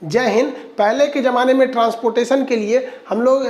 जय हिंद। पहले के ज़माने में ट्रांसपोर्टेशन के लिए हम लोग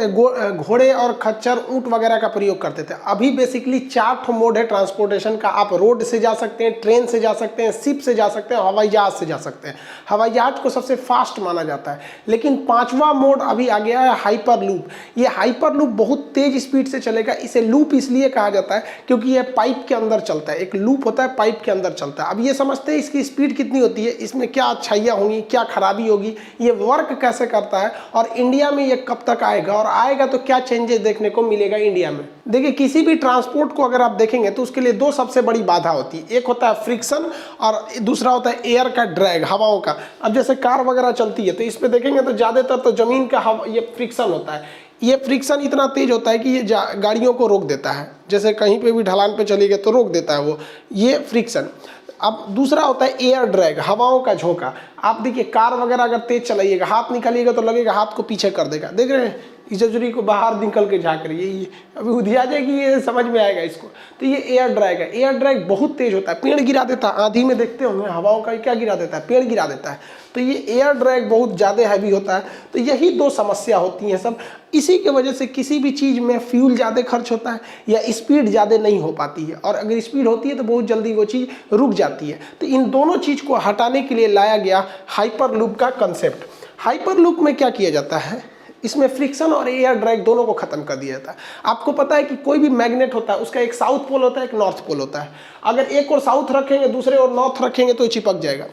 घोड़े और खच्चर, ऊँट वगैरह का प्रयोग करते थे। अभी बेसिकली 4 मोड है ट्रांसपोर्टेशन का। आप रोड से जा सकते हैं, ट्रेन से जा सकते हैं, शिप से जा सकते हैं, हवाई जहाज़ से जा सकते हैं। हवाई जहाज़ को सबसे फास्ट माना जाता है। लेकिन 5वां मोड अभी आ गया है हाइपर लूप। ये हाइपर लूप बहुत तेज़ स्पीड से चलेगा। इसे लूप इसलिए कहा जाता है क्योंकि ये पाइप के अंदर चलता है। एक लूप होता है, पाइप के अंदर चलता है। अब ये समझते हैं इसकी स्पीड कितनी होती है, इसमें क्या अच्छाइयाँ होंगी, क्या खराबी होगी, ये वर्क कैसे करता है और इंडिया में ये कब तक आएगा, और आएगा तो क्या चेंजेस देखने को मिलेगा इंडिया में। देखिए, किसी भी ट्रांसपोर्ट को अगर आप देखेंगे तो उसके लिए 2 सबसे बड़ी बाधा होती है। एक होता है फ्रिक्शन और दूसरा होता है एयर का ड्रैग, हवाओं का। अब जैसे कार वगैरह चलती है तो इस पे देखेंगे तो ज़्यादातर तो ज़मीन का हवा, ये फ्रिक्शन होता है। ये फ्रिक्शन इतना तेज होता है कि ये गाड़ियों को रोक देता है। जैसे कहीं पे भी ढलान पे चली गई तो रोक देता है वो, ये फ्रिक्शन। अब दूसरा होता है एयर ड्रैग, हवाओं का झोंका। आप देखिए, कार वगैरह अगर तेज चलाइएगा, हाथ निकालिएगा तो लगेगा हाथ को पीछे कर देगा। देख रहे हैं, इजजुरी को बाहर निकल के झाँक रही है, ये अभी उधिया जाएगी, ये समझ में आएगा इसको। तो ये एयर ड्रैग है। एयर ड्रैग बहुत तेज होता है, पेड़ गिरा देता है। आंधी में देखते होंगे हवाओं का क्या गिरा देता है, पेड़ गिरा देता है। तो ये एयर ड्रैग बहुत ज़्यादा हैवी होता है। तो यही 2 समस्या होती हैं सब। इसी के वजह से किसी भी चीज़ में फ्यूल ज़्यादा खर्च होता है या स्पीड ज़्यादा नहीं हो पाती है, और अगर स्पीड होती है तो बहुत जल्दी वो चीज़ रुक जाती है। तो इन दोनों चीज़ को हटाने के लिए लाया गया हाइपर लूप का कंसेप्ट। हाइपर लूप में क्या किया जाता है, इसमें फ्रिक्शन और एयर ड्रैग दोनों को खत्म कर दिया जाता है। आपको पता है कि कोई भी मैग्नेट होता है, उसका एक साउथ पोल होता है, एक नॉर्थ पोल होता है। अगर एक और साउथ रखेंगे, दूसरे और नॉर्थ रखेंगे तो चिपक जाएगा,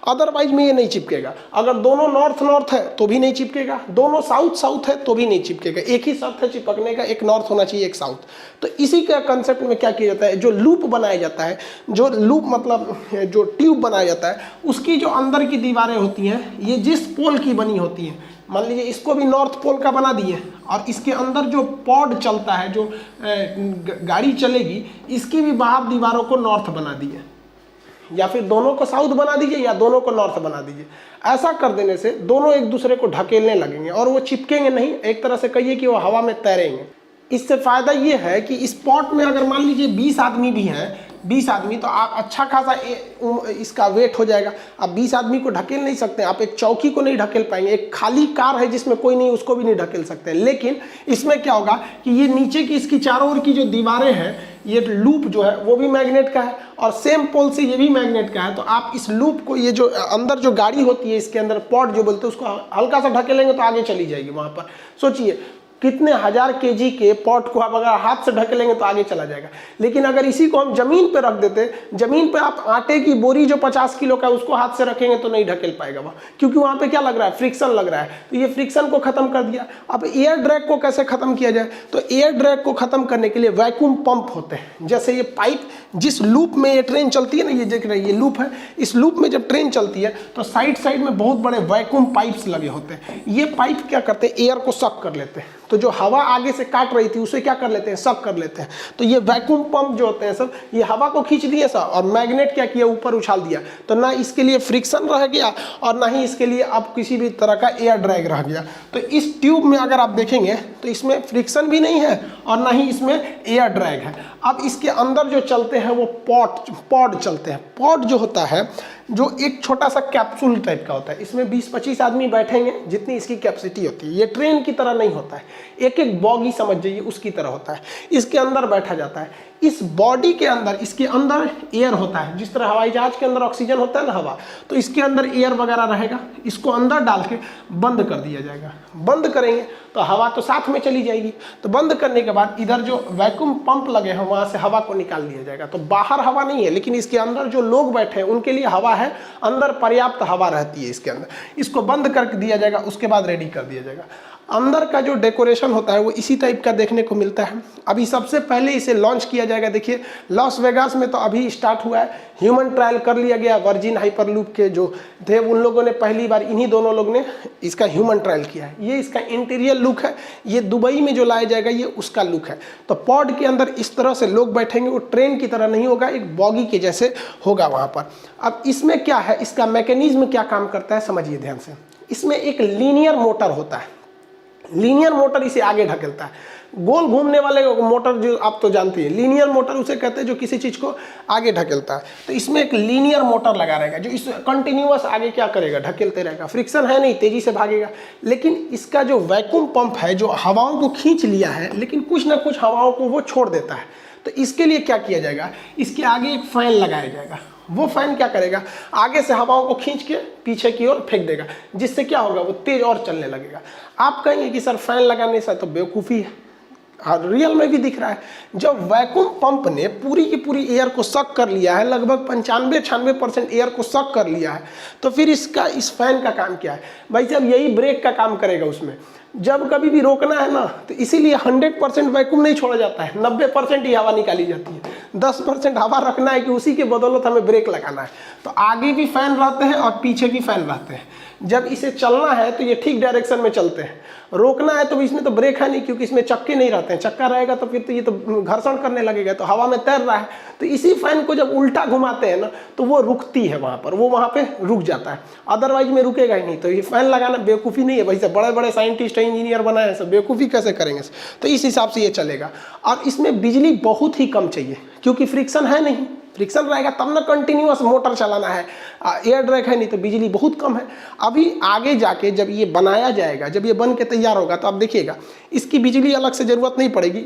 अदरवाइज में ये नहीं चिपकेगा। अगर दोनों नॉर्थ नॉर्थ है तो भी नहीं चिपकेगा, दोनों साउथ साउथ है तो भी नहीं चिपकेगा। एक ही शर्त है चिपकने का, एक नॉर्थ होना चाहिए, एक साउथ। तो इसी का कंसेप्ट में क्या किया जाता है, जो लूप बनाया जाता है, जो लूप मतलब जो ट्यूब बनाया जाता है, उसकी जो अंदर की दीवारें होती हैं, ये जिस पोल की बनी होती हैं, मान लीजिए इसको भी नॉर्थ पोल का बना दिए, और इसके अंदर जो पॉड चलता है, जो गाड़ी चलेगी, इसकी भी बाहर दीवारों को नॉर्थ बना दिए, या फिर दोनों को साउथ बना दीजिए या दोनों को नॉर्थ बना दीजिए। ऐसा कर देने से दोनों एक दूसरे को ढकेलने लगेंगे और वो चिपकेंगे नहीं, एक तरह से कहिए कि वो हवा में तैरेंगे। इससे फ़ायदा ये है कि इस पॉट में अगर मान लीजिए 20 आदमी भी हैं, 20 आदमी, तो आप अच्छा खासा इसका वेट हो जाएगा। आप 20 आदमी को ढकेल नहीं सकते, आप एक चौकी को नहीं ढकेल पाएंगे। एक खाली कार है जिसमें कोई नहीं, उसको भी नहीं ढकेल सकते। लेकिन इसमें क्या होगा कि ये नीचे की इसकी चारों ओर की जो दीवारें हैं, ये लूप जो है वो भी मैग्नेट का है और सेम पोल से ये भी मैग्नेट का है। तो आप इस लूप को, ये जो अंदर जो गाड़ी होती है, इसके अंदर पॉट जो बोलते हैं, उसको हल्का सा ढकेलेंगे तो आगे चली जाएगी। वहाँ पर सोचिए कितने 1000 kg के पॉट को आप अगर हाथ से ढकेलेंगे तो आगे चला जाएगा। लेकिन अगर इसी को हम जमीन पे रख देते, जमीन पे आप आटे की बोरी जो 50 किलो का, उसको हाथ से रखेंगे तो नहीं ढकेल पाएगा वह, क्योंकि वहाँ पे क्या लग रहा है, फ्रिक्शन लग रहा है। तो ये फ्रिक्शन को खत्म कर दिया। अब एयर ड्रैग को कैसे खत्म किया जाए, तो एयर ड्रैग को खत्म करने के लिए वैक्यूम पंप होते हैं। जैसे ये पाइप, जिस लूप में ये ट्रेन चलती है ना, ये देख रहे हैं, ये लूप है। इस लूप में जब ट्रेन चलती है तो साइड साइड में बहुत बड़े वैक्यूम पाइप्स लगे होते हैं। ये पाइप क्या करते हैं, एयर को सक कर लेते हैं। तो जो हवा आगे से काट रही थी उसे क्या कर लेते हैं, सक कर लेते हैं। तो ये वैक्यूम पंप जो होते हैं सब, ये हवा को खींच दिए सब, और मैग्नेट क्या किया, ऊपर उछाल दिया। तो ना इसके लिए फ्रिक्शन रह गया और ना ही इसके लिए अब किसी भी तरह का एयर ड्रैग रह गया। तो इस ट्यूब में अगर आप देखेंगे तो इसमें फ्रिक्शन भी नहीं है और ना ही इसमें एयर ड्रैग है। अब इसके अंदर जो चलते हैं वो पॉड चलते हैं। पॉड जो होता है, जो एक छोटा सा कैप्सूल टाइप का होता है, इसमें 20-25 आदमी बैठेंगे, जितनी इसकी कैपेसिटी होती है। ये ट्रेन की तरह नहीं होता है, एक एक बॉगी समझ जाइए उसकी तरह होता है। इसके अंदर बैठा जाता है। इस बॉडी के अंदर, इसके अंदर एयर होता है। जिस तरह हवाई जहाज के अंदर ऑक्सीजन होता है ना, हवा, तो इसके अंदर एयर वगैरह रहेगा। इसको अंदर डाल के बंद कर दिया जाएगा। बंद करेंगे तो हवा तो साथ में चली जाएगी। तो बंद करने के बाद इधर जो वैक्यूम पंप लगे हैं वहाँ से हवा को निकाल दिया जाएगा। तो बाहर हवा नहीं है, लेकिन इसके अंदर जो लोग बैठे हैं उनके लिए हवा है, अंदर पर्याप्त हवा रहती है इसके अंदर। इसको बंद कर दिया जाएगा, उसके बाद रेडी कर दिया जाएगा। अंदर का जो डेकोरेशन होता है वो इसी टाइप का देखने को मिलता है। अभी सबसे पहले इसे लॉन्च किया जाएगा। देखिए, लॉस वेगास में तो अभी स्टार्ट हुआ है, ह्यूमन ट्रायल कर लिया गया। वर्जिन हाइपरलूप के जो थे उन लोगों ने पहली बार, इन्हीं दोनों लोग ने इसका ह्यूमन ट्रायल किया है। ये इसका इंटीरियर लुक है। ये दुबई में जो लाया जाएगा ये उसका लुक है। तो पॉड के अंदर इस तरह से लोग बैठेंगे, वो ट्रेन की तरह नहीं होगा, एक बॉगी के जैसे होगा वहाँ पर। अब इसमें क्या है, इसका मैकेनिज्म क्या काम करता है समझिए ध्यान से। इसमें एक लीनियर मोटर होता है। लीनियर मोटर इसे आगे ढकेलता है। गोल घूमने वाले मोटर जो आप तो जानते हैं, लीनियर मोटर उसे कहते हैं जो किसी चीज़ को आगे ढकेलता है। तो इसमें एक लीनियर मोटर लगा रहेगा जो इस कंटिन्यूअस आगे क्या करेगा, ढकेलते रहेगा। फ्रिक्शन है नहीं, तेजी से भागेगा। लेकिन इसका जो वैक्यूम पंप है जो हवाओं को खींच लिया है, लेकिन कुछ ना कुछ हवाओं को वो छोड़ देता है। तो इसके लिए क्या किया जाएगा, इसके आगे एक फैन लगाया जाएगा। वो फैन क्या करेगा, आगे से हवाओं को खींच के पीछे की ओर फेंक देगा, जिससे क्या होगा, वो तेज और चलने लगेगा। आप कहेंगे कि सर फैन लगाने से तो बेवकूफ़ी है, और रियल में भी दिख रहा है। जब वैक्यूम पंप ने पूरी की पूरी एयर को सक कर लिया है, लगभग 95-96% एयर को सक कर लिया है, तो फिर इस फैन का काम क्या है भाई साहब, यही ब्रेक का काम करेगा उसमें। जब कभी भी रोकना है ना, तो इसीलिए 100% वैक्यूम नहीं छोड़ा जाता है, 90% ही हवा निकाली जाती है। 10% हवा रखना है कि उसी के बदौलत हमें ब्रेक लगाना है। तो आगे भी फैन रहते हैं और पीछे भी फैन रहते हैं। जब इसे चलना है तो ये ठीक डायरेक्शन में चलते हैं, रोकना है तो इसमें तो ब्रेक है नहीं, क्योंकि इसमें चक्के नहीं रहते हैं। चक्का रहेगा तो फिर तो ये तो घर्षण करने लगेगा, तो हवा में तैर रहा है। तो इसी फैन को जब उल्टा घुमाते हैं ना, तो वो रुकती है वहाँ पर, वो वहाँ पे रुक जाता है, अदरवाइज में रुकेगा ही नहीं। तो ये फैन लगाना बेवकूफ़ी नहीं है, वैसे बड़े बड़े साइंटिस्ट इंजीनियर बनाए हैं, सब बेवकूफ़ी कैसे करेंगे। तो इस हिसाब से ये चलेगा। और इसमें बिजली बहुत ही कम चाहिए, क्योंकि फ्रिक्शन है नहीं। फ्रिक्शन रहेगा तब ना कंटिन्यूअस मोटर चलाना है, एयर ड्रैग है नहीं, तो बिजली बहुत कम है। अभी आगे जाके जब ये बनाया जाएगा, जब ये बन के तैयार होगा, तो आप देखिएगा इसकी बिजली अलग से ज़रूरत नहीं पड़ेगी।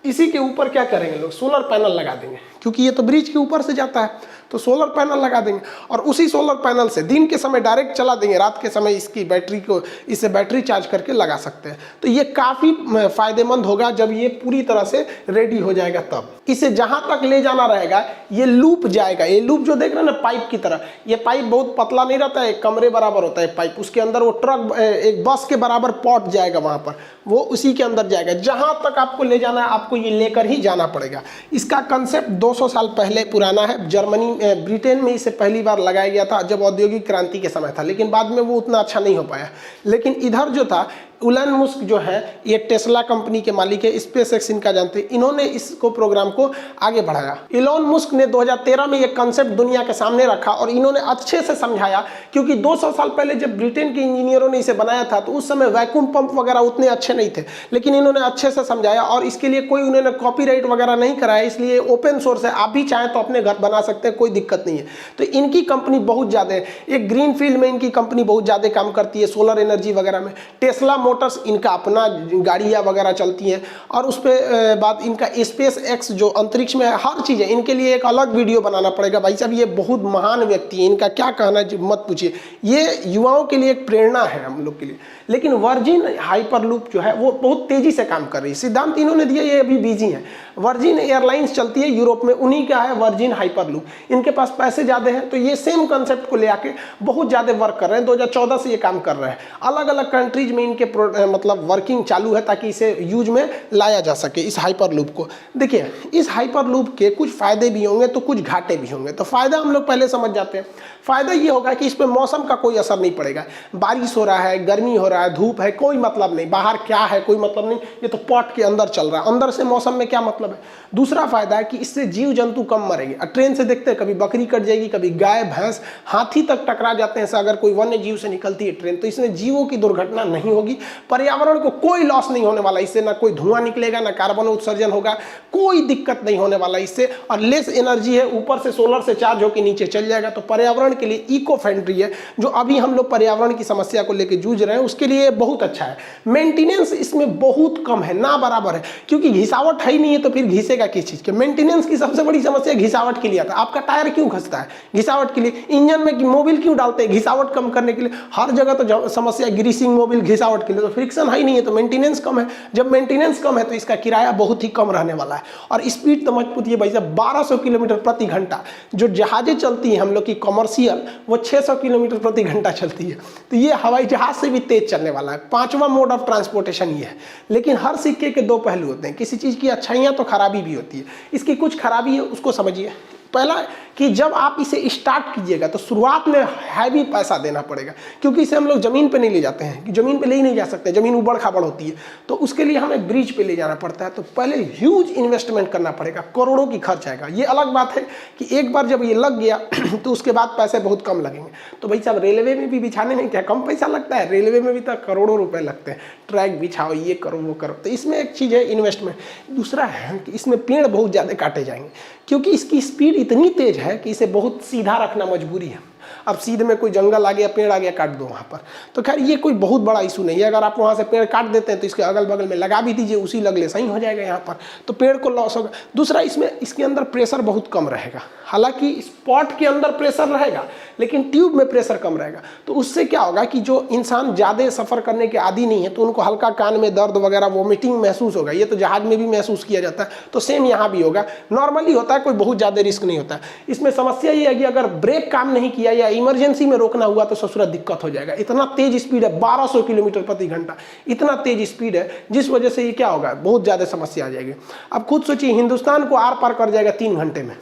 इसी के ऊपर क्या करेंगे लोग, सोलर पैनल लगा देंगे, क्योंकि ये तो ब्रिज के ऊपर से जाता है, तो सोलर पैनल लगा देंगे। और उसी सोलर पैनल से दिन के समय डायरेक्ट चला देंगे, रात के समय इसकी बैटरी को, इससे बैटरी चार्ज करके लगा सकते हैं। तो ये काफ़ी फायदेमंद होगा जब ये पूरी तरह से रेडी हो जाएगा। तब इसे जहाँ तक ले जाना रहेगा, ये लूप जाएगा। ये लूप जो देख रहे हैं ना, पाइप की तरह, ये पाइप बहुत पतला नहीं रहता है, कमरे बराबर होता है पाइप। उसके अंदर वो ट्रक, एक बस के बराबर पॉट जाएगा, वहाँ पर वो उसी के अंदर जाएगा। जहाँ तक आपको ले जाना है, आपको ये लेकर ही जाना पड़ेगा। इसका कंसेप्ट 200 साल पहले पुराना है। जर्मनी, ब्रिटेन में इसे पहली बार लगाया गया था जब औद्योगिक क्रांति के समय था, लेकिन बाद में वो उतना अच्छा नहीं हो पाया। लेकिन इधर जो था, इलॉन मस्क जो है, ये टेस्ला कंपनी के मालिक है, स्पेस एक्स इनका जानते हैं, इन्होंने इसको प्रोग्राम को आगे बढ़ाया। इलॉन मस्क ने 2013 में ये कंसेप्ट दुनिया के सामने रखा और इन्होंने अच्छे से समझाया, क्योंकि 200 साल पहले जब ब्रिटेन के इंजीनियरों ने इसे बनाया था, तो उस समय वैक्यूम पंप वगैरह उतने अच्छे नहीं थे, लेकिन इन्होंने अच्छे से समझाया और इसके लिए कोई उन्होंने कॉपीराइट वगैरह नहीं कराया, इसलिए ओपन सोर्स है। आप भी चाहें तो अपने घर बना सकते हैं, कोई दिक्कत नहीं है। तो इनकी कंपनी बहुत ज़्यादा है, एक ग्रीन फील्ड में इनकी कंपनी बहुत ज़्यादा काम करती है, सोलर एनर्जी वगैरह में। टेस्ला मोटर्स, इनका अपना गाड़ियाँ वगैरह चलती हैं। और उस पर बात इनका स्पेस एक्स जो अंतरिक्ष में है, हर चीज़ है। इनके लिए एक अलग वीडियो बनाना पड़ेगा भाई साहब, ये बहुत महान व्यक्ति है, इनका क्या कहना है मत पूछिए। ये युवाओं के लिए एक प्रेरणा है हम लोग के लिए। लेकिन वर्जिन हाइपरलूप जो है वो बहुत तेज़ी से काम कर रही है। सिद्धांत इन्होंने दिया, ये अभी बिजी है। वर्जिन एयरलाइंस चलती है यूरोप में, उन्हीं का है वर्जिन हाइपरलूप। इनके पास पैसे ज़्यादा हैं, तो ये सेम कंसेप्ट को ले आके बहुत ज़्यादा वर्क कर रहे हैं। 2014 से ये काम कर रहे हैं। अलग अलग कंट्रीज में इनके मतलब वर्किंग चालू है, ताकि इसे यूज में लाया जा सके, इस हाइपरलूप को। देखिए, इस हाइपरलूप के कुछ फ़ायदे भी होंगे तो कुछ घाटे भी होंगे। तो फ़ायदा हम लोग पहले समझ जाते हैं। फ़ायदा ये होगा कि इस पर मौसम का कोई असर नहीं पड़ेगा। बारिश हो रहा है, गर्मी हो रहा है, धूप है, कोई मतलब नहीं। बाहर क्या है कोई मतलब नहीं, ये तो पॉट के अंदर चल रहा है, अंदर से मौसम में क्या मतलब है। दूसरा फायदा है कि इससे जीव जंतु कम मरेंगे। ट्रेन से देखते हैं, कभी बकरी कट जाएगी, कभी गाय भैंस, हाथी तक टकरा जाते हैं। अगर कोई वन्य जीव से निकलती है ट्रेन, तो इसमें जीवों की दुर्घटना नहीं होगी। पर्यावरण को कोई लॉस नहीं होने वाला इससे, ना कोई धुआं निकलेगा, ना कार्बन उत्सर्जन होगा, कोई दिक्कत नहीं होने वाला इससे। और लेस एनर्जी है, ऊपर से सोलर से चार्ज होकर नीचे चल जाएगा। तो पर्यावरण के लिए इको फ्रेंडली है। जो अभी हम लोग पर्यावरण की समस्या को लेकर जूझ रहे हैं, उसके लिए बहुत अच्छा है। मेंटेनेंस इसमें बहुत कम है, ना बराबर है, क्योंकि घिसावट है ही नहीं है, तो फिर घिसेगा किस चीज़ के। मेंटेनेंस की सबसे बड़ी समस्या घिसावट के लिए आता है। आपका टायर क्यों घसता है? घिसावट के लिए। इंजन में मोबिल क्यों डालते हैं? घिसावट कम करने के लिए। हर जगह तो समस्या ग्रीसिंग मोबिल, घिसावट के लिए। तो फ्रिक्शन है ही नहीं है, तो मेंटेनेंस कम है। जब मेंटेनेंस कम है, तो इसका किराया बहुत ही कम रहने वाला है। और स्पीड तो मत पूछिए भाई साहब, 1200 किलोमीटर प्रति घंटा। जो जहाजें चलती हैं हम लोग की कमर्शियल, वो 600 किलोमीटर प्रति घंटा चलती है। तो ये हवाई जहाज से भी तेज चलने वाला है। 5वां मोड ऑफ ट्रांसपोर्टेशन ये है। लेकिन हर सिक्के के दो पहलू होते हैं। किसी चीज़ की अच्छाइयाँ तो खराबी भी होती है। इसकी कुछ खराबी है, उसको समझिए। पहला कि जब आप इसे स्टार्ट कीजिएगा तो शुरुआत में हैवी पैसा देना पड़ेगा, क्योंकि इसे हम लोग ज़मीन पे नहीं ले जाते हैं, कि ज़मीन पे ले ही नहीं जा सकते, ज़मीन उबड़ खाबड़ होती है, तो उसके लिए हमें ब्रिज पे ले जाना पड़ता है। तो पहले ह्यूज इन्वेस्टमेंट करना पड़ेगा, करोड़ों की खर्च आएगा। ये अलग बात है कि एक बार जब ये लग गया तो उसके बाद पैसे बहुत कम लगेंगे। तो भाई साहब रेलवे में भी बिछाने में क्या कम पैसा लगता है? रेलवे में भी तो करोड़ों रुपए लगते हैं, ट्रैक बिछाओ, ये करो वो करो। तो इसमें एक चीज़ है इन्वेस्टमेंट। दूसरा है कि इसमें पेड़ बहुत ज़्यादा काटे जाएंगे, क्योंकि इसकी स्पीड इतनी तेज है कि इसे बहुत सीधा रखना मजबूरी है। अब सीधे में कोई जंगल आ गया, पेड़ आ गया, काट दो वहाँ पर, तो खैर ये कोई बहुत बड़ा इशू नहीं है। अगर आप वहाँ से पेड़ काट देते हैं तो इसके अगल बगल में लगा भी दीजिए, उसी लगले सही हो जाएगा यहाँ पर, तो पेड़ को लॉस होगा। दूसरा इसमें इसके अंदर प्रेशर बहुत कम रहेगा, हालांकि स्पॉट के अंदर प्रेशर रहेगा लेकिन ट्यूब में प्रेशर कम रहेगा। तो उससे क्या होगा कि जो इंसान ज़्यादा सफ़र करने के आदी नहीं है तो उनको हल्का कान में दर्द वगैरह वोमिटिंग महसूस होगा। ये तो जहाज में भी महसूस किया जाता है, तो सेम यहाँ भी होगा। नॉर्मली होता है, कोई बहुत ज़्यादा रिस्क नहीं होता है। इसमें समस्या ये है कि अगर ब्रेक काम नहीं किया या इमरजेंसी में रोकना हुआ तो ससुरा दिक्कत हो जाएगा। इतना तेज स्पीड है, 1200 किलोमीटर प्रति घंटा, इतना तेज स्पीड है, जिस वजह से ये क्या होगा, बहुत ज़्यादा समस्या आ जाएगी। अब खुद सोचिए, हिंदुस्तान को आर पार कर जाएगा 3 घंटे में,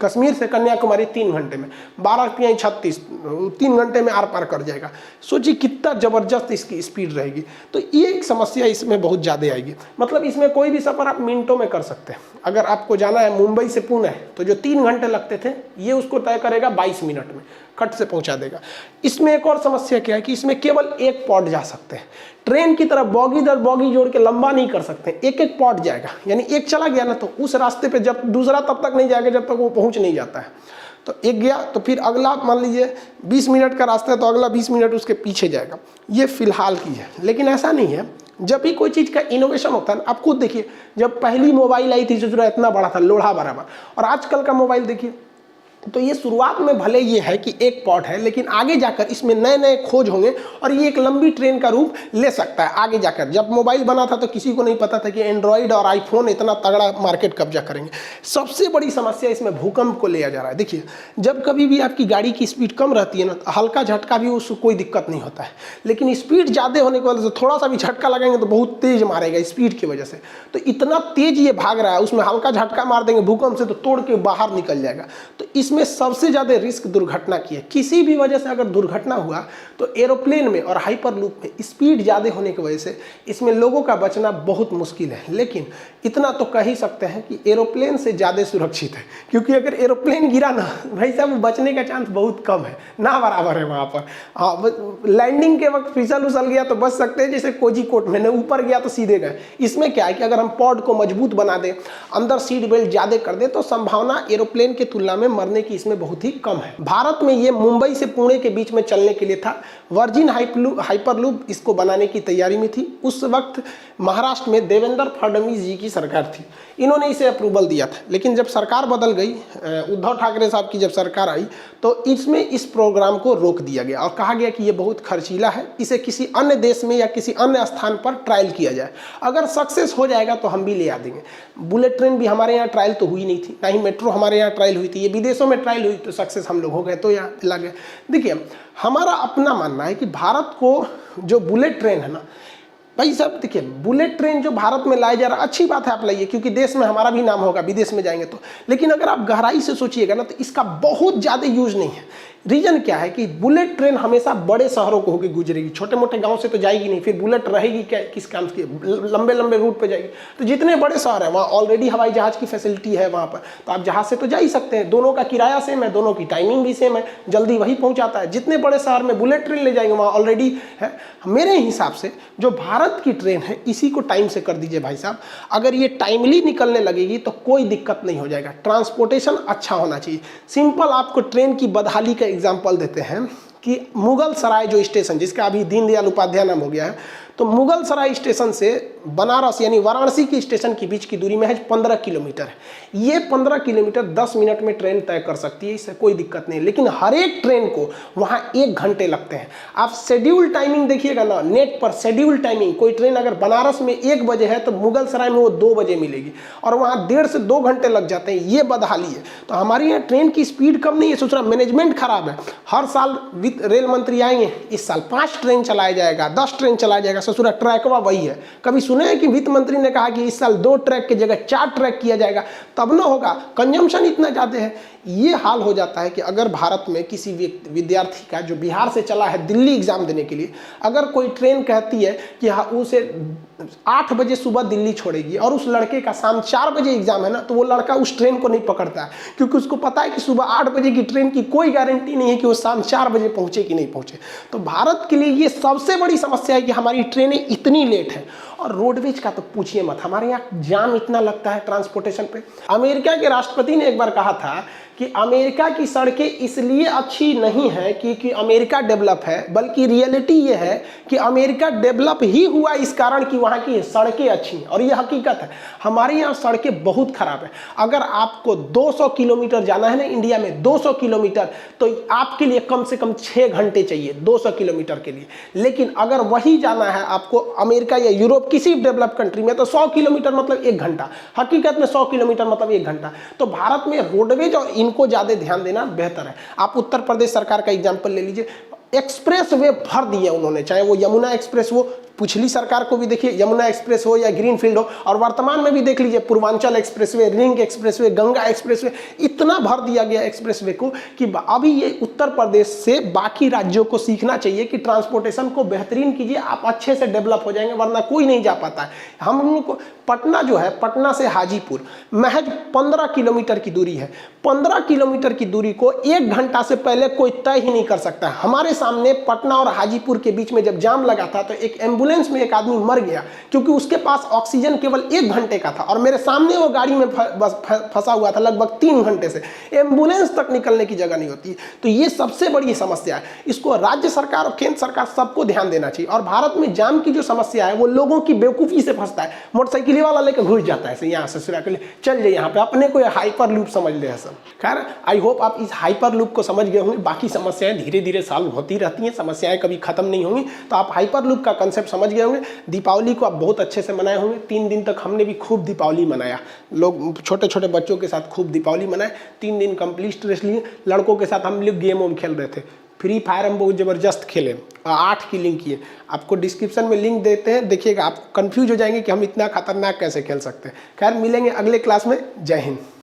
कश्मीर से कन्याकुमारी 3 घंटे में, 12×36 3 घंटे में आर पार कर जाएगा। सोचिए कितना ज़बरदस्त इसकी स्पीड रहेगी। तो ये एक समस्या इसमें बहुत ज़्यादा आएगी। मतलब इसमें कोई भी सफ़र आप मिनटों में कर सकते हैं। अगर आपको जाना है मुंबई से पुणे, तो जो 3 घंटे लगते थे ये उसको तय करेगा 22 मिनट में, खट से पहुंचा देगा। इसमें एक और समस्या क्या है कि इसमें केवल एक पॉड जा सकते हैं। ट्रेन की तरह बॉगी दर बॉगी जोड़ के लंबा नहीं कर सकते, एक एक पॉड जाएगा, यानी एक चला गया ना तो उस रास्ते पे जब दूसरा तब तक नहीं जाएगा जब तक वो पहुंच नहीं जाता है। तो एक गया तो फिर अगला, मान लीजिए 20 मिनट का रास्ता है तो अगला 20 मिनट उसके पीछे जाएगा। ये फिलहाल की है, लेकिन ऐसा नहीं है। जब भी कोई चीज़ का इनोवेशन होता है ना, आप खुद देखिए, जब पहली मोबाइल आई थी जो इतना बड़ा था, लोढ़ा बराबर, और आजकल का मोबाइल देखिए, तो ये शुरुआत में भले ये है कि एक पॉट है, लेकिन आगे जाकर इसमें नए नए खोज होंगे और ये एक लंबी ट्रेन का रूप ले सकता है आगे जाकर। जब मोबाइल बना था तो किसी को नहीं पता था कि एंड्रॉयड और आईफोन इतना तगड़ा मार्केट कब्जा करेंगे। सबसे बड़ी समस्या इसमें भूकंप को लिया जा रहा है। देखिए, जब कभी भी आपकी गाड़ी की स्पीड कम रहती है ना, तो हल्का झटका भी उसको कोई दिक्कत नहीं होता है, लेकिन स्पीड ज़्यादा होने की वजह से थोड़ा सा भी झटका लगाएंगे तो बहुत तेज मारेगा स्पीड की वजह से। तो इतना तेज ये भाग रहा है, उसमें हल्का झटका मार देंगे भूकंप से तो तोड़ के बाहर निकल जाएगा। तो इसमें सबसे ज़्यादा रिस्क दुर्घटना की है। किसी भी वजह से अगर दुर्घटना हुआ तो एरोप्लेन में और हाइपरलूप में स्पीड ज़्यादा होने की वजह से इसमें लोगों का बचना बहुत मुश्किल है। लेकिन इतना तो कह ही सकते हैं कि एरोप्लेन से ज़्यादा सुरक्षित है, क्योंकि अगर एरोप्लेन गिरा ना भाई साहब, बचने का चांस बहुत कम है, ना बराबर है वहाँ पर। हाँ, लैंडिंग के वक्त फिसल उसल गया तो बच सकते हैं, जैसे कोझिकोड में, ऊपर गया तो सीधे गए। इसमें क्या है कि अगर हम पॉड को मजबूत बना दें, अंदर सीट बेल्ट ज़्यादा कर दें, तो संभावना एरोप्लेन की तुलना में मरने की इसमें बहुत ही कम है। भारत में ये मुंबई से पुणे के बीच में चलने के लिए था। वर्जिन हाइपरलूप इसको बनाने की तैयारी में थी। उस वक्त महाराष्ट्र में देवेंद्र फडणवीस जी की सरकार थी, इन्होंने इसे अप्रूवल दिया था। लेकिन जब सरकार बदल गई, उद्धव ठाकरे साहब की जब सरकार आई, तो इसमें इस प्रोग्राम को रोक दिया गया और कहा गया कि ये बहुत खर्चीला है, इसे किसी अन्य देश में या किसी अन्य स्थान पर ट्रायल किया जाए, अगर सक्सेस हो जाएगा तो हम भी ले आ देंगे। बुलेट ट्रेन भी हमारे यहाँ ट्रायल तो हुई नहीं थी, ना ही मेट्रो हमारे यहाँ ट्रायल हुई थी, ये विदेशों में ट्रायल हुई तो सक्सेस हम लोग हो गए, तो यहाँ लगे। देखिए, हमारा अपना मानना है कि भारत को जो बुलेट ट्रेन है ना भाई साहब, देखिए बुलेट ट्रेन जो भारत में लाया जा रहा है, अच्छी बात है आप लाइए, क्योंकि देश में हमारा भी नाम होगा, विदेश में जाएंगे तो। लेकिन अगर आप गहराई से सोचिएगा ना, तो इसका बहुत ज़्यादा यूज नहीं है। रीजन क्या है कि बुलेट ट्रेन हमेशा बड़े शहरों को होकर गुजरेगी, छोटे मोटे गांव से तो जाएगी नहीं। फिर बुलेट रहेगी क्या, किस काम की, लंबे लंबे रूट पे जाएगी। तो जितने बड़े शहर हैं वहाँ ऑलरेडी हवाई जहाज़ की फैसिलिटी है वहाँ पर, तो आप जहाज़ से तो जा ही सकते हैं। दोनों का किराया सेम है, दोनों की टाइमिंग भी सेम है, जल्दी वही पहुँचाता है। जितने बड़े शहर में बुलेट ट्रेन ले जाएंगे वहाँ ऑलरेडी है। मेरे हिसाब से जो भारत की ट्रेन है, इसी को टाइम से कर दीजिए भाई साहब। अगर ये टाइमली निकलने लगेगी तो कोई दिक्कत नहीं हो जाएगा। ट्रांसपोर्टेशन अच्छा होना चाहिए। सिंपल आपको ट्रेन की बदहाली का एग्जाम्पल देते हैं कि मुगल सराय जो स्टेशन, जिसका अभी दीनदयाल उपाध्याय नाम हो गया है, तो मुगल सराय स्टेशन से बनारस यानी वाराणसी की स्टेशन के बीच की दूरी में है 15 किलोमीटर है। ये 15 किलोमीटर 10 मिनट में ट्रेन तय कर सकती है, इससे कोई दिक्कत नहीं। लेकिन हर एक ट्रेन को वहाँ 1 घंटे लगते हैं। आप शेड्यूल टाइमिंग देखिएगा ना नेट पर, शेड्यूल टाइमिंग, कोई ट्रेन अगर बनारस में 1 बजे है तो मुगल सराय में वो 2 बजे मिलेगी, और वहाँ 1.5 से 2 घंटे लग जाते हैं। ये बदहाली है। तो हमारे यहाँ ट्रेन की स्पीड कम नहीं है, सोच रहा मैनेजमेंट खराब है। हर साल वित्त रेल मंत्री आएंगे, इस साल 5 ट्रेन चलाया जाएगा, 10 ट्रेन चलाया जाएगा, ससुरा ट्रैकवा वही है। कभी सुने हैं कि वित्त मंत्री ने कहा कि इस साल 2 ट्रैक की जगह 4 ट्रैक किया जाएगा? तब ना होगा, कंजम्पशन इतना ज़्यादा है। ये हाल हो जाता है कि अगर भारत में किसी विद्यार्थी का जो बिहार से चला है दिल्ली एग्जाम देने के लिए, अगर कोई ट्रेन कहती है कि हाँ उसे 8 बजे सुबह दिल्ली छोड़ेगी और उस लड़के का शाम 4 बजे एग्जाम है ना, तो वो लड़का उस ट्रेन को नहीं पकड़ता है, क्योंकि उसको पता है कि सुबह 8 बजे की ट्रेन की कोई गारंटी नहीं है कि वो शाम 4 बजे पहुंचे कि नहीं पहुंचे। तो भारत के लिए ये सबसे बड़ी समस्या है कि हमारी ट्रेनें इतनी लेट है। और रोडवेज का तो पूछिए मत, हमारे यहाँ जाम इतना लगता है ट्रांसपोर्टेशन पे। अमेरिका के राष्ट्रपति ने एक बार कहा था कि अमेरिका की सड़कें इसलिए अच्छी नहीं है क्योंकि अमेरिका डेवलप है, बल्कि रियलिटी ये है कि अमेरिका डेवलप ही हुआ इस कारण कि वहाँ की सड़कें अच्छी हैं। और ये हकीकत है, हमारे यहाँ सड़कें बहुत खराब है। अगर आपको 200 किलोमीटर जाना है ना इंडिया में, 200 किलोमीटर, तो आपके लिए कम से कम 6 घंटे चाहिए 200 किलोमीटर के लिए। लेकिन अगर वही जाना है आपको अमेरिका या यूरोप किसी डेवलप कंट्री में, तो 100 किलोमीटर मतलब 1 घंटा। हकीकत में 100 किलोमीटर मतलब 1 घंटा। तो भारत में रोडवेज और इनको ज़्यादा ध्यान देना बेहतर है। आप उत्तर प्रदेश सरकार का एग्जाम्पल ले लीजिए, एक्सप्रेस वे भर दिए उन्होंने, चाहे वो यमुना एक्सप्रेस हो, पिछली सरकार को भी देखिए, यमुना एक्सप्रेस हो या ग्रीनफील्ड हो, और वर्तमान में भी देख लीजिए Purvanchal expressway, ring expressway, Ganga expressway, इतना भर दिया गया एक्सप्रेसवे को कि अभी ये उत्तर प्रदेश से बाकी राज्यों को सीखना चाहिए कि ट्रांसपोर्टेशन को बेहतरीन कीजिए, आप अच्छे से डेवलप हो जाएंगे, वरना कोई नहीं जा पाता है। हम लोग को पटना जो है, पटना से हाजीपुर महज 15 किलोमीटर की दूरी है। 15 किलोमीटर की दूरी को 1 घंटा से पहले कोई तय ही नहीं कर सकता। हमारे सामने पटना और हाजीपुर के बीच में जब जाम लगा था तो एक एम्बुलेंस में एक आदमी मर गया क्योंकि उसके पास ऑक्सीजन केवल 1 घंटे का था, और मेरे सामने वो गाड़ी में फंसा हुआ था लगभग 3 घंटे से। एम्बुलेंस तक निकलने की जगह नहीं होती। तो ये सबसे बड़ी समस्या है, इसको राज्य सरकार और केंद्र सरकार सबको ध्यान देना चाहिए। और भारत में जाम की जो समस्या है वो लोगों की बेवकूफ़ी से फंसता है। मोटरसाइकिल वाला लेकर घुस जाता है यहाँ से सिरा के लिए, चल जाए यहाँ पे, अपने को हाइपर लूप समझ ले है सब। खैर आई होप आप इस हाइपर लूप को समझ गए होंगे। बाकी समस्याएं धीरे धीरे सॉल्व होती रहती हैं, समस्याएं कभी खत्म नहीं होंगी। तो आप हाइपर लूप का कंसेप्ट समझ गए होंगे। दीपावली को आप बहुत अच्छे से मनाए होंगे। 3 दिन तक हमने भी खूब दीपावली मनाया, लोग छोटे छोटे बच्चों के साथ खूब दीपावली मनाए। 3 दिन कंप्लीट स्ट्रेस लिए, लड़कों के साथ हम लोग गेम वेम खेल रहे थे। फ्री फायर हम बहुत ज़बरदस्त खेले, 8 की लिंक किए। आपको डिस्क्रिप्शन में लिंक देते हैं, देखिएगा, आप कंफ्यूज हो जाएंगे कि हम इतना खतरनाक कैसे खेल सकते हैं। खैर मिलेंगे अगले क्लास में। जय हिंद।